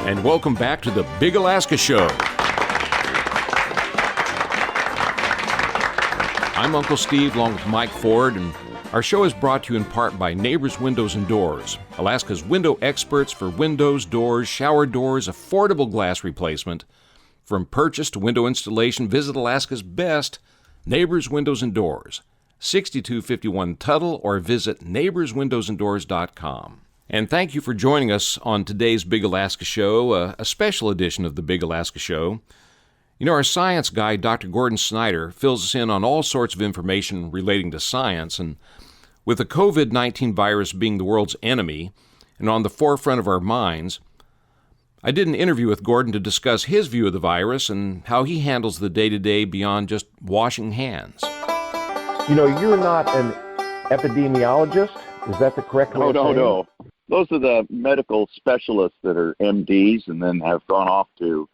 And welcome back to the Big Alaska Show. I'm Uncle Steve, along with Mike Ford, and our show is brought to you in part by Neighbors Windows and Doors, Alaska's window experts for windows, doors, shower doors, affordable glass replacement. From purchase to window installation, visit Alaska's best, Neighbors Windows and Doors, 6251 Tuttle, or visit neighborswindowsanddoors.com. And thank you for joining us on today's Big Alaska Show, a special edition of the Big Alaska Show. You know, our science guy, Dr. Gordon Schneider, fills us in on all sorts of information relating to science, and with the COVID-19 virus being the world's enemy and on the forefront of our minds, I did an interview with Gordon to discuss his view of the virus and how he handles the day-to-day beyond just washing hands. You know, you're not an epidemiologist. Is that the correct way of saying it? No. Those are the medical specialists that are MDs and then have gone off to,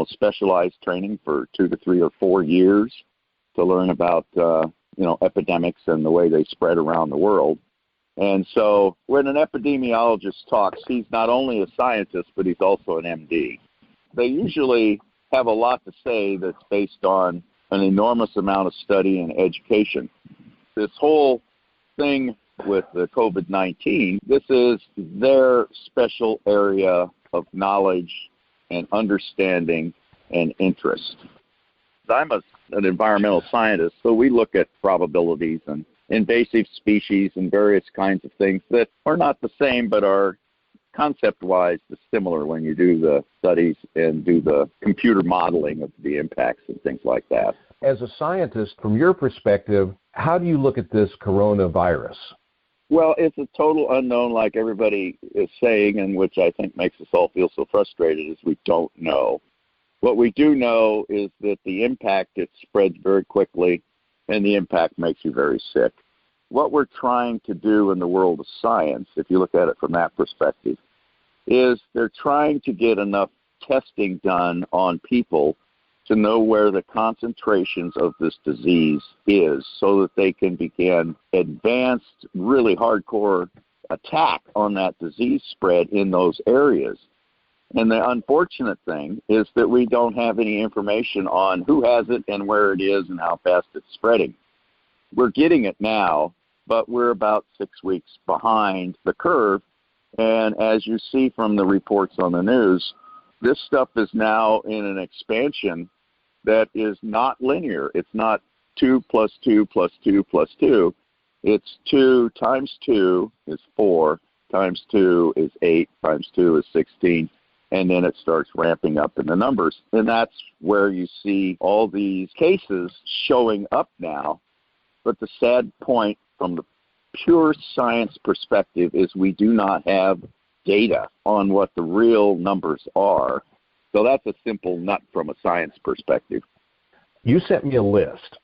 specialized training for 2 to 3 or 4 years to learn about, epidemics and the way they spread around the world. And so when an epidemiologist talks, he's not only a scientist, but he's also an MD. They usually have a lot to say that's based on an enormous amount of study and education. This whole thing with the COVID-19, this is their special area of knowledge and understanding and interest. I'm an environmental scientist, so we look at probabilities and invasive species and various kinds of things that are not the same but are concept-wise similar when you do the studies and do the computer modeling of the impacts and things like that. As a scientist, from your perspective, how do you look at this coronavirus? Well, it's a total unknown, like everybody is saying, and which I think makes us all feel so frustrated, is we don't know. What we do know is that the impact, it spreads very quickly, and the impact makes you very sick. What we're trying to do in the world of science, if you look at it from that perspective, is they're trying to get enough testing done on people to know where the concentrations of this disease is so that they can begin advanced, really hardcore attack on that disease spread in those areas. And the unfortunate thing is that we don't have any information on who has it and where it is and how fast it's spreading. We're getting it now, but we're about 6 weeks behind the curve. And as you see from the reports on the news, this stuff is now in an expansion that is not linear. It's not 2 plus 2 plus 2 plus 2. It's 2 times 2 is 4, times 2 is 8, times 2 is 16, and then it starts ramping up in the numbers. And that's where you see all these cases showing up now. But the sad point from the pure science perspective is we do not have data on what the real numbers are. So that's a simple nut from a science perspective. You sent me a list.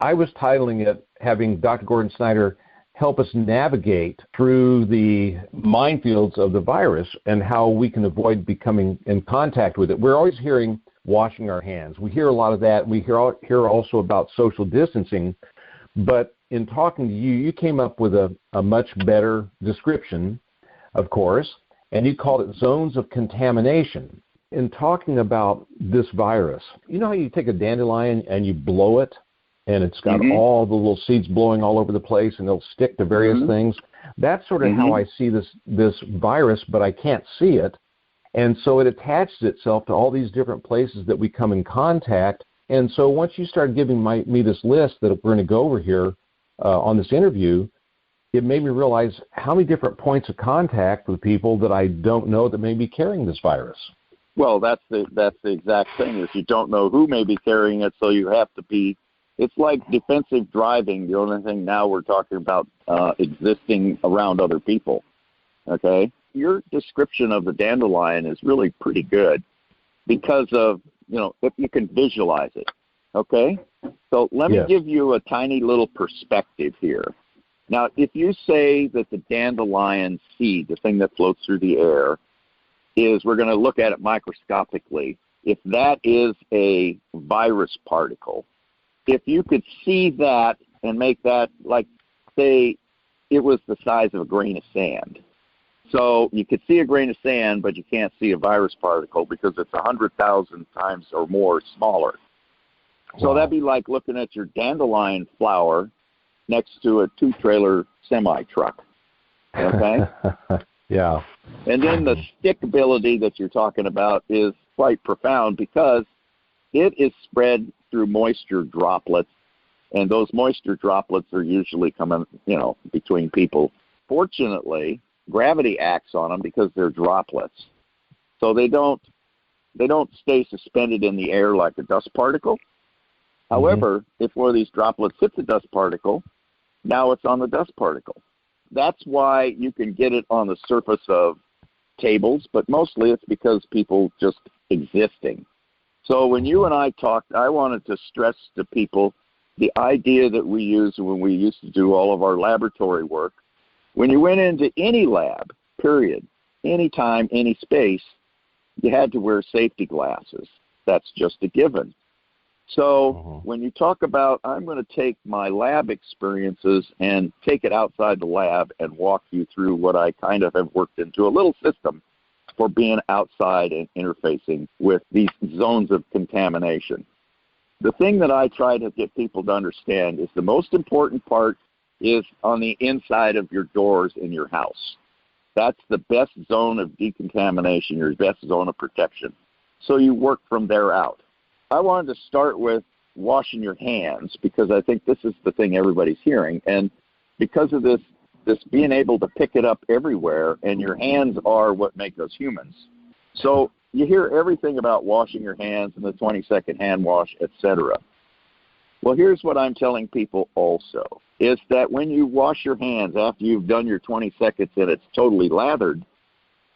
I was titling it, having Dr. Gordon Schneider help us navigate through the minefields of the virus and how we can avoid becoming in contact with it. We're always hearing washing our hands. We hear a lot of that. We hear also about social distancing. But in talking to you, you came up with a much better description, of course, and you called it zones of contamination. In talking about this virus, you know how you take a dandelion and you blow it, and it's got all the little seeds blowing all over the place, and they'll stick to various things? That's sort of how I see this virus, but I can't see it. And so it attaches itself to all these different places that we come in contact. And so once you started giving me this list that we're going to go over here on this interview, it made me realize how many different points of contact with people that I don't know that may be carrying this virus. Well, that's the exact thing, is you don't know who may be carrying it, so you have to be, it's like defensive driving. The only thing now we're talking about existing around other people, okay? Your description of the dandelion is really pretty good because of, if you can visualize it, okay? So let me give you a tiny little perspective here. Now, if you say that the dandelion seed, the thing that floats through the air, is, we're going to look at it microscopically, if that is a virus particle, if you could see that and make that, like, say, it was the size of a grain of sand. So you could see a grain of sand, but you can't see a virus particle because it's 100,000 times or more smaller. So that'd be like looking at your dandelion flower next to a 2-trailer semi-truck, okay? Yeah. And then the stickability that you're talking about is quite profound because it is spread through moisture droplets, and those moisture droplets are usually coming, between people. Fortunately, gravity acts on them because they're droplets. So they don't stay suspended in the air like a dust particle. However, if one of these droplets hits a dust particle, now it's on the dust particle. That's why you can get it on the surface of tables, but mostly it's because people just existing. So when you and I talked, I wanted to stress to people the idea that we used when we used to do all of our laboratory work. When you went into any lab, period, anytime, any space, you had to wear safety glasses. That's just a given. So when you talk about, I'm going to take my lab experiences and take it outside the lab and walk you through what I kind of have worked into a little system for being outside and interfacing with these zones of contamination. The thing that I try to get people to understand is the most important part is on the inside of your doors in your house. That's the best zone of decontamination, your best zone of protection. So you work from there out. I wanted to start with washing your hands because I think this is the thing everybody's hearing. And because of this being able to pick it up everywhere, and your hands are what make us humans. So you hear everything about washing your hands and the 20-second hand wash, etc. Well, here's what I'm telling people also, is that when you wash your hands after you've done your 20 seconds and it's totally lathered,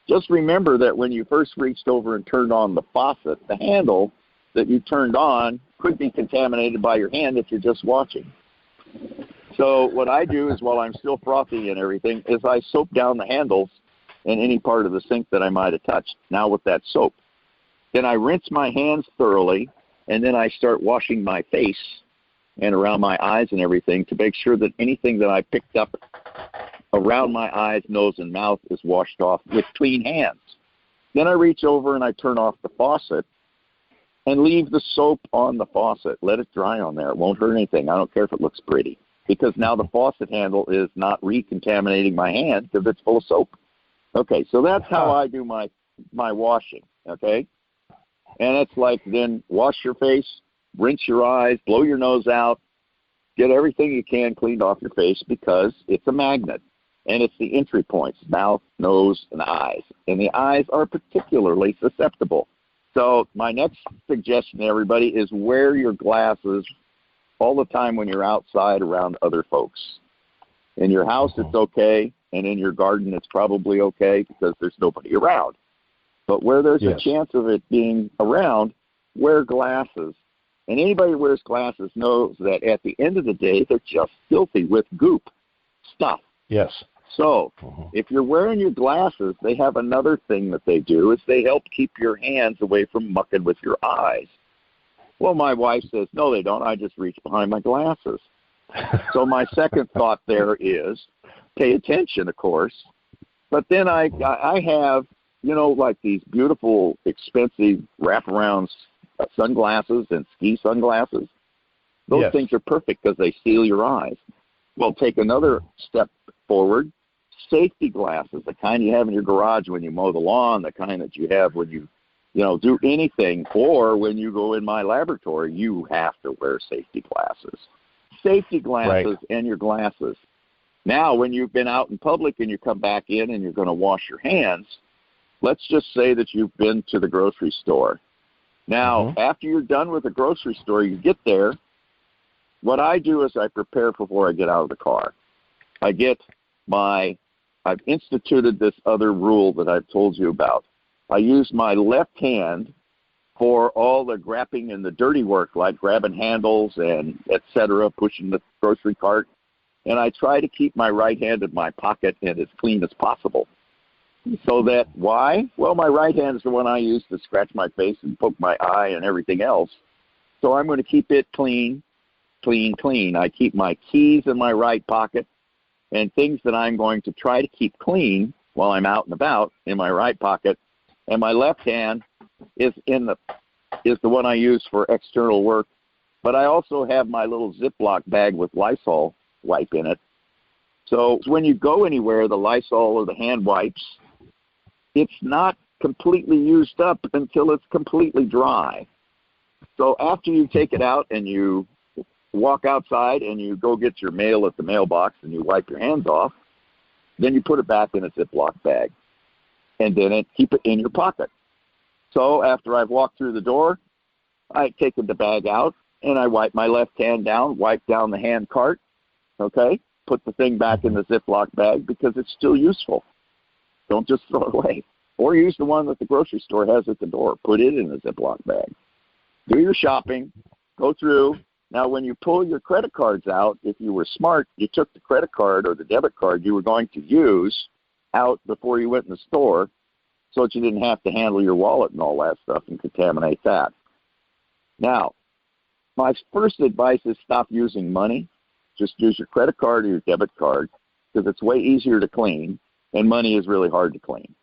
just remember that when you first reached over and turned on the faucet, the handle that you turned on could be contaminated by your hand if you're just watching. So what I do is while I'm still frothy and everything is I soap down the handles and any part of the sink that I might have touched, now with that soap. Then I rinse my hands thoroughly, and then I start washing my face and around my eyes and everything to make sure that anything that I picked up around my eyes, nose, and mouth is washed off with clean hands. Then I reach over and I turn off the faucet and leave the soap on the faucet. Let it dry on there. It won't hurt anything. I don't care if it looks pretty, because now the faucet handle is not recontaminating my hand because it's full of soap. Okay, so that's how I do my washing, okay? And it's like then wash your face, rinse your eyes, blow your nose out, get everything you can cleaned off your face because it's a magnet. And it's the entry points, mouth, nose, and eyes. And the eyes are particularly susceptible. So my next suggestion to everybody is wear your glasses all the time when you're outside around other folks. In your house, it's okay, and in your garden, it's probably okay because there's nobody around. But where there's a chance of it being around, wear glasses. And anybody who wears glasses knows that at the end of the day, they're just filthy with goop stuff. Yes. So if you're wearing your glasses, they have another thing that they do is they help keep your hands away from mucking with your eyes. Well, my wife says, no, they don't. I just reach behind my glasses. So my second thought there is pay attention, of course. But then I have, like these beautiful, expensive wraparound sunglasses and ski sunglasses. Those things are perfect because they seal your eyes. Well, take another step forward. Safety glasses, the kind you have in your garage when you mow the lawn, the kind that you have when you do anything, or when you go in my laboratory, you have to wear safety glasses. Safety glasses and your glasses. Now, when you've been out in public and you come back in and you're going to wash your hands, let's just say that you've been to the grocery store. Now, after you're done with the grocery store, you get there. What I do is I prepare before I get out of the car. I've instituted this other rule that I've told you about. I use my left hand for all the grabbing and the dirty work, like grabbing handles and et cetera, pushing the grocery cart. And I try to keep my right hand in my pocket and as clean as possible. So that, why? Well, my right hand is the one I use to scratch my face and poke my eye and everything else. So I'm going to keep it clean, clean, clean. I keep my keys in my right pocket, and things that I'm going to try to keep clean while I'm out and about in my right pocket, and my left hand is the one I use for external work. But I also have my little Ziploc bag with Lysol wipe in it. So when you go anywhere, the Lysol or the hand wipes, it's not completely used up until it's completely dry. So after you take it out and you walk outside and you go get your mail at the mailbox and you wipe your hands off, then you put it back in a Ziploc bag and then keep it in your pocket. So after I've walked through the door, I take the bag out and I wipe my left hand down, wipe down the hand cart, okay? Put the thing back in the Ziploc bag because it's still useful. Don't just throw it away. Or use the one that the grocery store has at the door. Put it in a Ziploc bag. Do your shopping. Go through. Now, when you pull your credit cards out, if you were smart, you took the credit card or the debit card you were going to use out before you went in the store so that you didn't have to handle your wallet and all that stuff and contaminate that. Now, my first advice is stop using money. Just use your credit card or your debit card because it's way easier to clean, and money is really hard to clean.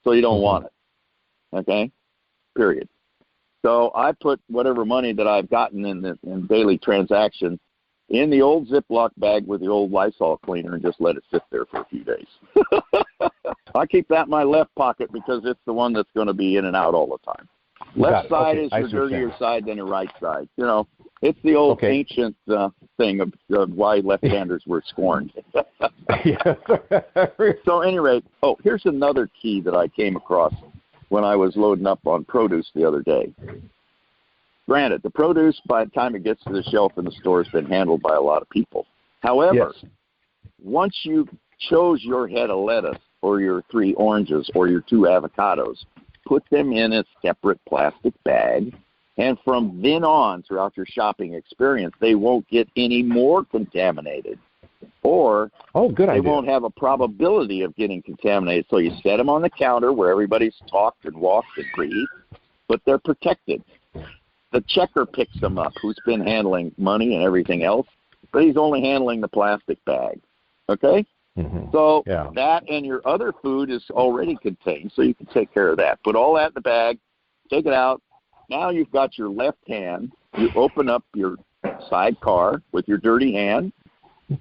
So you don't want it, okay? Period. So I put whatever money that I've gotten in daily transaction in the old Ziploc bag with the old Lysol cleaner and just let it sit there for a few days. I keep that in my left pocket because it's the one that's going to be in and out all the time. Left side is your dirtier side than your right side. You know, it's the old ancient thing of why left-handers were scorned. So at any rate, here's another key that I came across when I was loading up on produce the other day. Granted, the produce, by the time it gets to the shelf in the store, has been handled by a lot of people. However, once you chose your head of lettuce or your 3 oranges or your 2 avocados, put them in a separate plastic bag, and from then on, throughout your shopping experience, they won't get any more contaminated. Or they won't have a probability of getting contaminated. So you set them on the counter where everybody's talked and walked and breathed, but they're protected. The checker picks them up, who's been handling money and everything else, but he's only handling the plastic bag. Okay? So that and your other food is already contained, so you can take care of that. Put all that in the bag, take it out. Now you've got your left hand. You open up your sidecar with your dirty hand.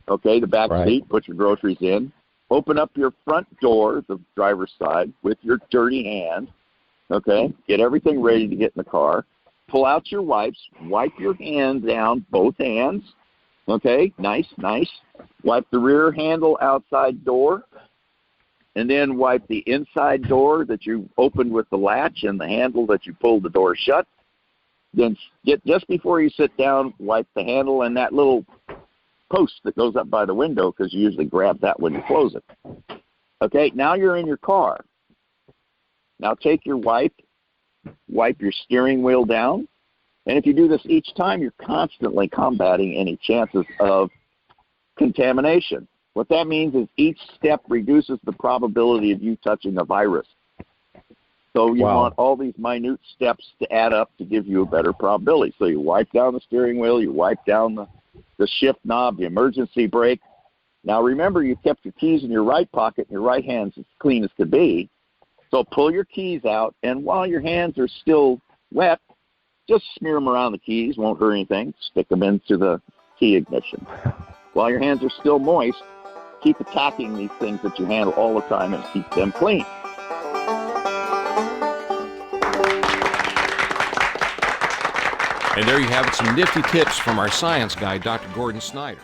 Okay, the back seat, put your groceries in. Open up your front door, the driver's side, with your dirty hand. Okay, get everything ready to get in the car. Pull out your wipes. Wipe your hands down, both hands. Okay, nice. Wipe the rear handle outside door. And then wipe the inside door that you opened with the latch and the handle that you pulled the door shut. Then just before you sit down, wipe the handle and that little post that goes up by the window because you usually grab that when you close it. Okay, now you're in your car. Now take your wipe your steering wheel down, and if you do this each time, you're constantly combating any chances of contamination. What that means is each step reduces the probability of you touching a virus. So you want all these minute steps to add up to give you a better probability. So you wipe down the steering wheel, you wipe down the shift knob, the emergency brake. Now remember, you kept your keys in your right pocket and your right hand's as clean as could be. So pull your keys out, and while your hands are still wet, just smear them around the keys. Won't hurt anything. Stick them into the key ignition. While your hands are still moist, keep attacking these things that you handle all the time and keep them clean. And there you have it, some nifty tips from our science guy, Dr. Gordon Schneider.